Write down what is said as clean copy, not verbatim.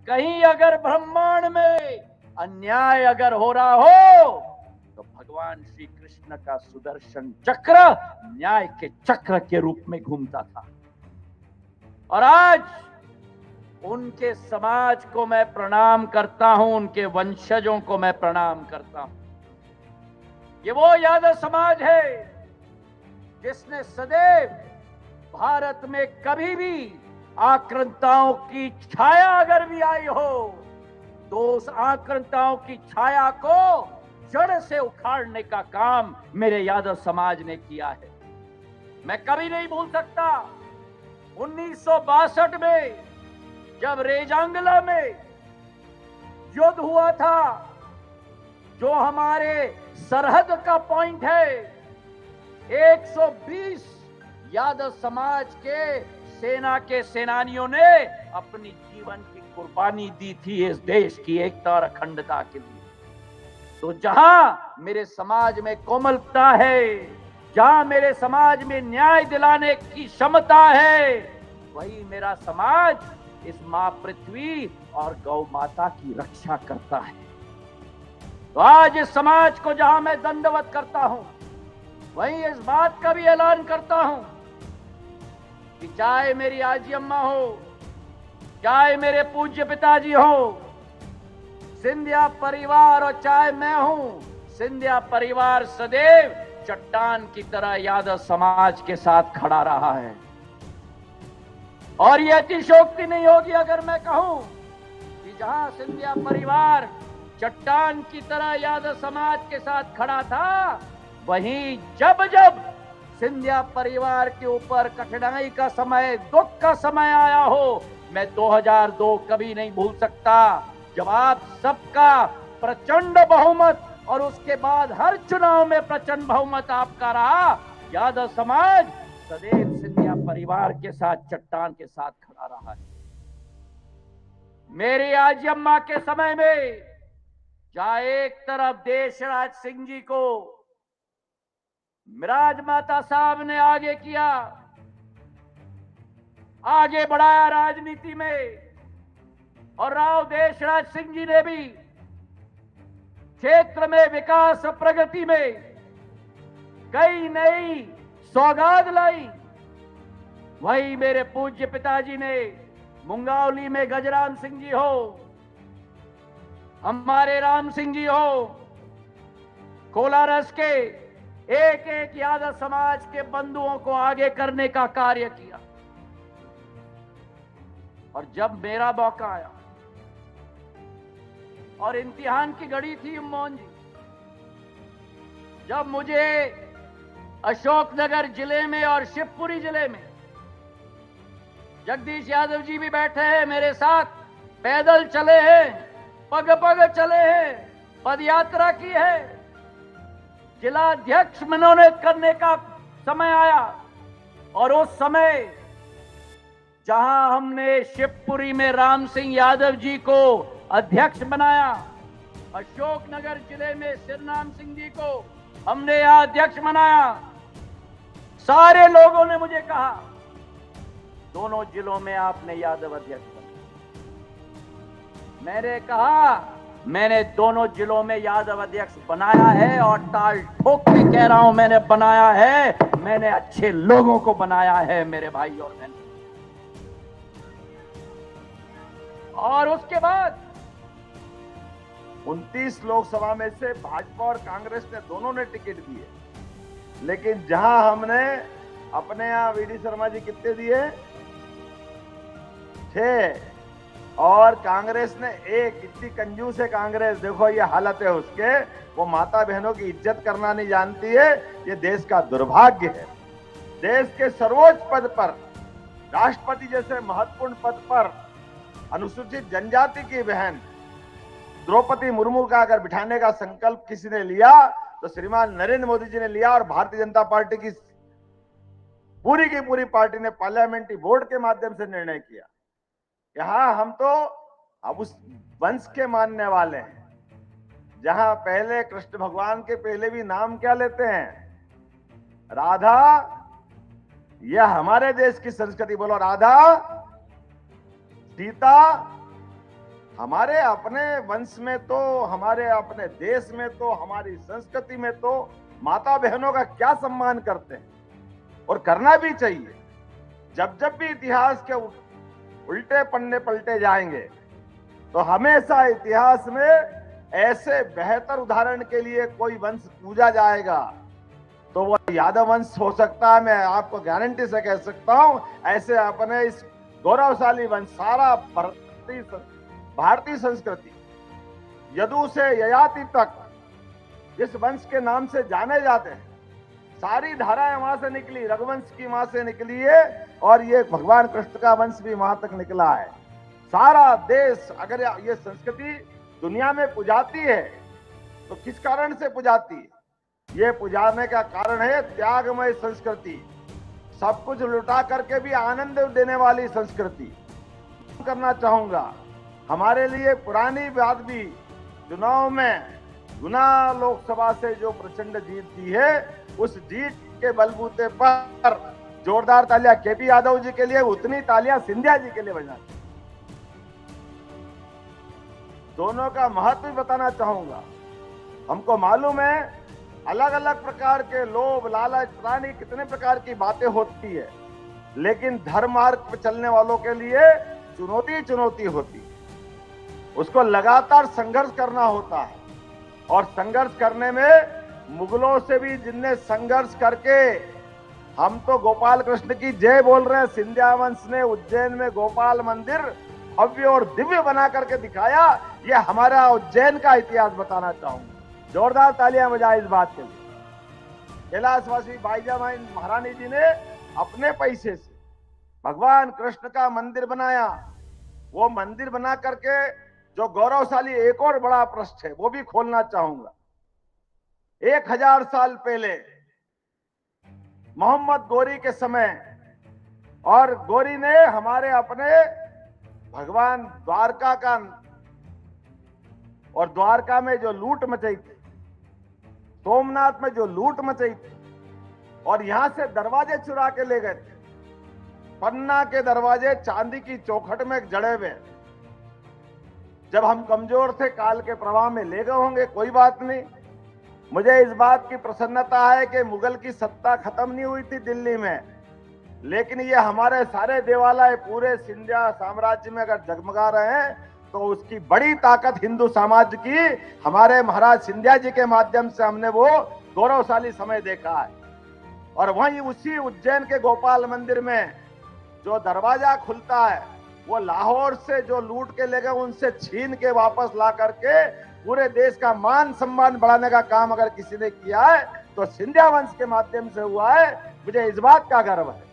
कहीं अगर ब्रह्मांड में अन्याय अगर हो रहा हो तो भगवान श्री कृष्ण का सुदर्शन चक्र न्याय के चक्र के रूप में घूमता था। और आज उनके समाज को मैं प्रणाम करता हूं, उनके वंशजों को मैं प्रणाम करता हूं। ये वो यादव समाज है जिसने सदैव भारत में कभी भी आक्रांताओं की छाया अगर भी आई हो तो उस आक्रांताओं की छाया को जड़ से उखाड़ने का काम मेरे यादव समाज ने किया है। मैं कभी नहीं भूल सकता 1962 में जब रेजांगला में युद्ध हुआ था, जो हमारे सरहद का पॉइंट है, 120 यादव समाज के सेना के सेनानियों ने अपनी जीवन की कुर्बानी दी थी इस देश की एकता और अखंडता के लिए। तो जहां मेरे समाज में कोमलता है, जहां मेरे समाज में न्याय दिलाने की क्षमता है, वही मेरा समाज इस मां पृथ्वी और गौ माता की रक्षा करता है। तो आज इस समाज को जहां मैं दंडवत करता हूं, वहीं इस बात का भी ऐलान करता हूं कि चाहे मेरी आजी अम्मा हो, चाहे मेरे पूज्य पिताजी हो, सिंधिया परिवार और चाहे मैं हूं, सिंधिया परिवार सदैव चट्टान की तरह यादव समाज के साथ खड़ा रहा है। और ये अतिशयोक्ति नहीं होगी अगर मैं कहूं कि जहां सिंधिया परिवार चट्टान की तरह यादव समाज के साथ खड़ा था, वहीं जब जब सिंधिया परिवार के ऊपर कठिनाई का समय, दुख का समय आया हो, मैं 2002 कभी नहीं भूल सकता, जब आप सबका प्रचंड बहुमत और उसके बाद हर चुनाव में प्रचंड बहुमत आपका रहा। यादव समाज सदैव सिंधिया परिवार के साथ, चट्टान के साथ खड़ा रहा है। मेरी आजी अम्मा के समय में जहां एक तरफ देशराज सिंह जी को राजमाता साहब ने आगे किया, आगे बढ़ाया राजनीति में, और राव देशराज सिंह जी ने भी क्षेत्र में विकास और प्रगति में कई नई सौगात लाई, वही मेरे पूज्य पिताजी ने मुंगावली में गजराम सिंह जी हो, हमारे राम सिंह जी हो, कोलारस के एक एक यादव समाज के बंधुओं को आगे करने का कार्य किया। और जब मेरा मौका आया और इम्तिहान की घड़ी थी मोहन जी, जब मुझे अशोकनगर जिले में और शिवपुरी जिले में, जगदीश यादव जी भी बैठे हैं मेरे साथ, पैदल चले हैं, पग पग चले हैं, पद यात्रा की है, जिला अध्यक्ष मनोनीत करने का समय आया। और उस समय जहां हमने शिवपुरी में राम सिंह यादव जी को अध्यक्ष बनाया, अशोकनगर जिले में श्रीराम सिंह जी को हमने यहां अध्यक्ष बनाया, सारे लोगों ने मुझे कहा दोनों जिलों में आपने यादव अध्यक्ष बनाया। मैंने कहा मैंने दोनों जिलों में यादव अध्यक्ष बनाया है, और ताल ठोक के कह रहा हूं मैंने बनाया है, मैंने अच्छे लोगों को बनाया है मेरे भाई और बहन। और उसके बाद 29 लोकसभा में से भाजपा और कांग्रेस ने दोनों ने टिकट दिए, लेकिन जहां हमने अपने यहां वीडी शर्मा जी कितने दिए, 6, और कांग्रेस ने 1। इतनी कंजूस है कांग्रेस, देखो ये हालत है उसके, वो माता बहनों की इज्जत करना नहीं जानती है। ये देश का दुर्भाग्य है। देश के सर्वोच्च पद पर, राष्ट्रपति जैसे महत्वपूर्ण पद पर अनुसूचित जनजाति की बहन द्रौपदी मुर्मू का अगर बिठाने का संकल्प किसी ने लिया तो श्रीमान नरेंद्र मोदी जी ने लिया, और भारतीय जनता पार्टी की पूरी पार्टी ने पार्लियामेंट्री बोर्ड के माध्यम से निर्णय किया। यहां हम तो अब उस वंश के मानने वाले हैं, जहां पहले कृष्ण भगवान के पहले भी नाम क्या लेते हैं, राधा। यह हमारे देश की संस्कृति, बोलो राधा, सीता, हमारे अपने वंश में तो, हमारे अपने देश में तो, हमारी संस्कृति में तो माता बहनों का क्या सम्मान करते हैं, और करना भी चाहिए। जब जब भी इतिहास के उल्टे पन्ने पलटे जाएंगे तो हमेशा इतिहास में ऐसे बेहतर उदाहरण के लिए कोई वंश पूजा जाएगा, तो वो यादव वंश हो सकता है। मैं आपको गारंटी से कह सकता हूं, ऐसे अपने इस गौरवशाली वंश, सारा भारतीय संस्कृति यदु से ययाति तक इस वंश के नाम से जाने जाते हैं। सारी धाराएं वहां से निकली, रघुवंश की वहां से निकली है, और ये भगवान कृष्ण का वंश भी वहां तक निकला है। सारा देश अगर ये संस्कृति दुनिया में पुजाती है तो किस कारण से पुजाती है? ये पुजाने का कारण है त्यागमय संस्कृति, सब कुछ लुटा करके भी आनंद देने वाली संस्कृति। करना चाहूंगा, हमारे लिए पुरानी बात भी, चुनाव में गुना लोकसभा से जो प्रचंड जीत दी है, उस जीत के बलबूते पर जोरदार तालियां केपी यादव जी के लिए, उतनी तालियां सिंधिया जी के लिए बजना। दोनों का महत्व भी बताना चाहूंगा। हमको मालूम है अलग अलग प्रकार के लोभ, लालच, प्राणी, कितने प्रकार की बातें होती है, लेकिन धर्म मार्ग पर चलने वालों के लिए चुनौती होती है। उसको लगातार संघर्ष करना होता है, और संघर्ष करने में मुगलों से भी जिनने संघर्ष करके, हम तो गोपाल कृष्ण की जय बोल रहे हैं। सिंधिया वंश ने उज्जैन में गोपाल मंदिर भव्य और दिव्य बना करके दिखाया। ये हमारा उज्जैन का इतिहास बताना चाहूंगा। जोरदार तालियां बजाएं इस बात के लिए। कैलाशवासी बाईजाबाई महारानी जी ने अपने पैसे से भगवान कृष्ण का मंदिर बनाया। वो मंदिर बना करके जो गौरवशाली एक और बड़ा पृष्ठ है वो भी खोलना चाहूंगा। 1000 साल पहले मोहम्मद गोरी के समय, और गोरी ने हमारे अपने भगवान द्वारका का, और द्वारका में जो लूट मचाई थी, सोमनाथ में जो लूट मचाई थी, और यहां से दरवाजे चुरा के ले गए थे। पन्ना के दरवाजे चांदी की चौखट में जड़े हुए। जब हम कमजोर थे, काल के प्रवाह में ले गए होंगे, कोई बात नहीं। मुझे इस बात की प्रसन्नता है कि मुगल की सत्ता खत्म नहीं हुई थी दिल्ली में, लेकिन ये हमारे सारे देवालय पूरे सिंधिया साम्राज्य में अगर जगमगा रहे हैं तो उसकी बड़ी ताकत हिंदू समाज की हमारे महाराज सिंधिया जी के माध्यम से हमने वो गौरवशाली समय देखा है। और वहीं उसी उज्जैन के गोपाल मंदिर में जो दरवाजा खुलता है, वो लाहौर से जो लूट के ले गए उनसे छीन के वापस ला करके पूरे देश का मान सम्मान बढ़ाने का काम अगर किसी ने किया है तो सिंधिया वंश के माध्यम से हुआ है। मुझे इस बात का गर्व है।